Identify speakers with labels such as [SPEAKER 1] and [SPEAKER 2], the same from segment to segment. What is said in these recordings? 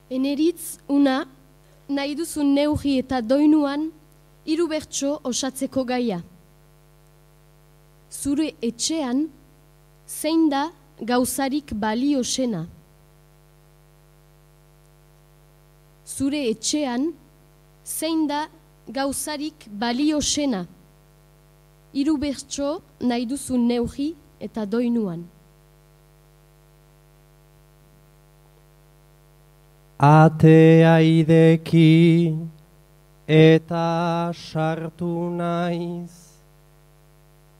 [SPEAKER 1] Eneritz una, nahi duzun neurri eta doinuan, 3 bertso osatzeko gaia. Zure etxean, zein da gauzarik balio sena? Zure etxean, zein da gauzarik balio sena? 3 bertso nahi duzun neurri eta doinuan.
[SPEAKER 2] Atea ideki eta sartu naiz,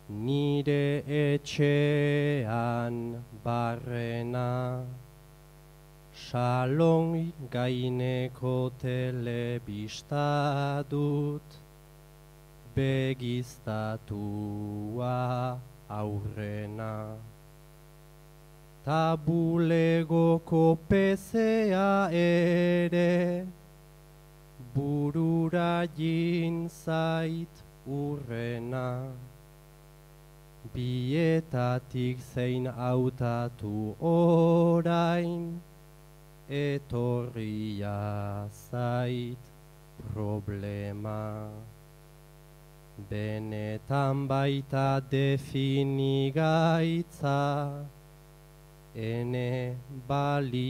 [SPEAKER 2] nire etxean barrena, salon gaineko telebista dut, begiztatua aurrena. Ta bulegoko pezea ere, burura jin zait urrena. Bietatik zein hautatu orain, etorria zait problema. Benetan baita definigaitza, ene balioarena,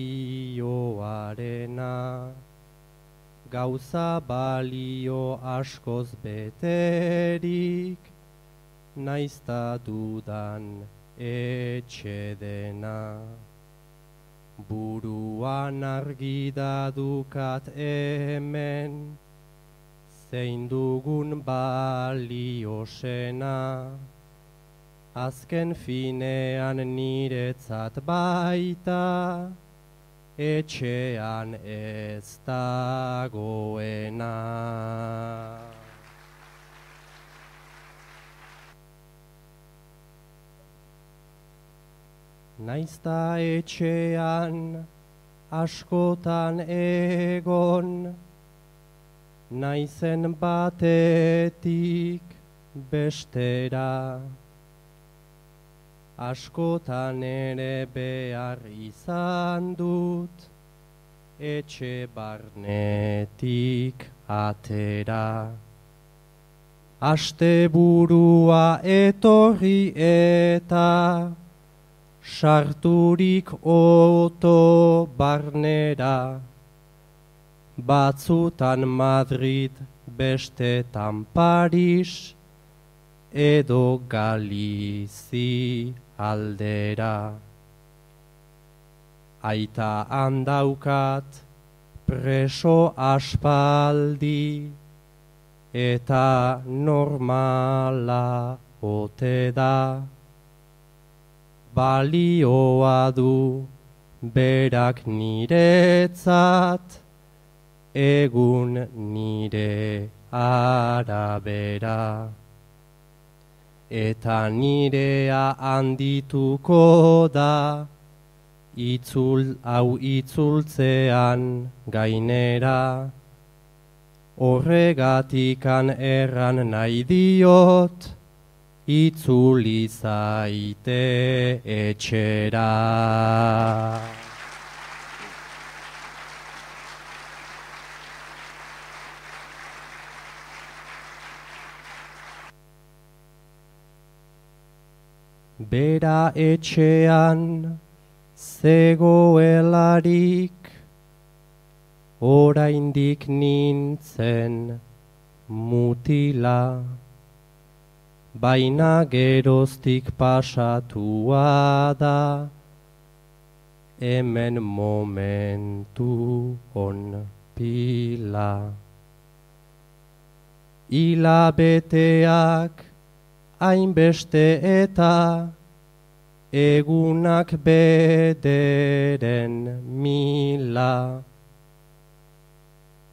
[SPEAKER 2] gauza balio askoz beterik, naizta dudan etxedena. Buruan argi dadukat hemen, zein dugun balio sena, azken finean niretzat baita, etxean ez dagoena. Naizta etxean askotan egon, naizen batetik bestera. Askotan ere behar izan dut, etxe barnetik atera. Asteburua etorri eta sarturik oto barnera. Batzutan Madrid, bestetan Paris, edo Galizi aldera. Aita handaukat preso aspaldi, eta normala ote da. Balioa du berak niretzat, egun nire arabera. Eta nirea handituko da, hau itzultzean gainera. Horregatikan erran nahi diot, itzuli zaite etxera. Bera etxean zegoelarik, oraindik nintzen mutila, baina geroztik pasatua da, hemen momentu on pila. Hilabeteak hainbeste eta egunak bederen mila.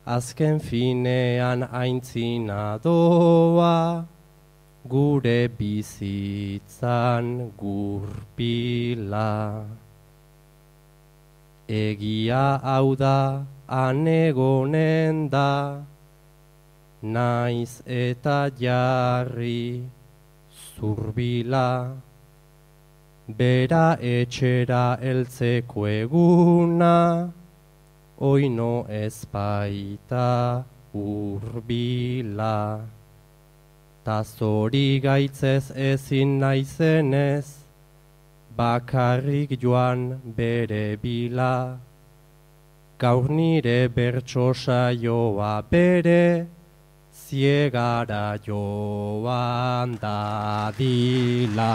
[SPEAKER 2] Azken finean aintzina doa, gure bizitzan gurpila. Egia hau da anegonen da, naiz eta jarri zurbila. Bera etxera heltzeko eguna, oino ez baita urbila. Ta zori gaitzez ezin naizenez, bakarrik joan bere bila. Gaur nire bertso saioa bere, ziegara joan dadila.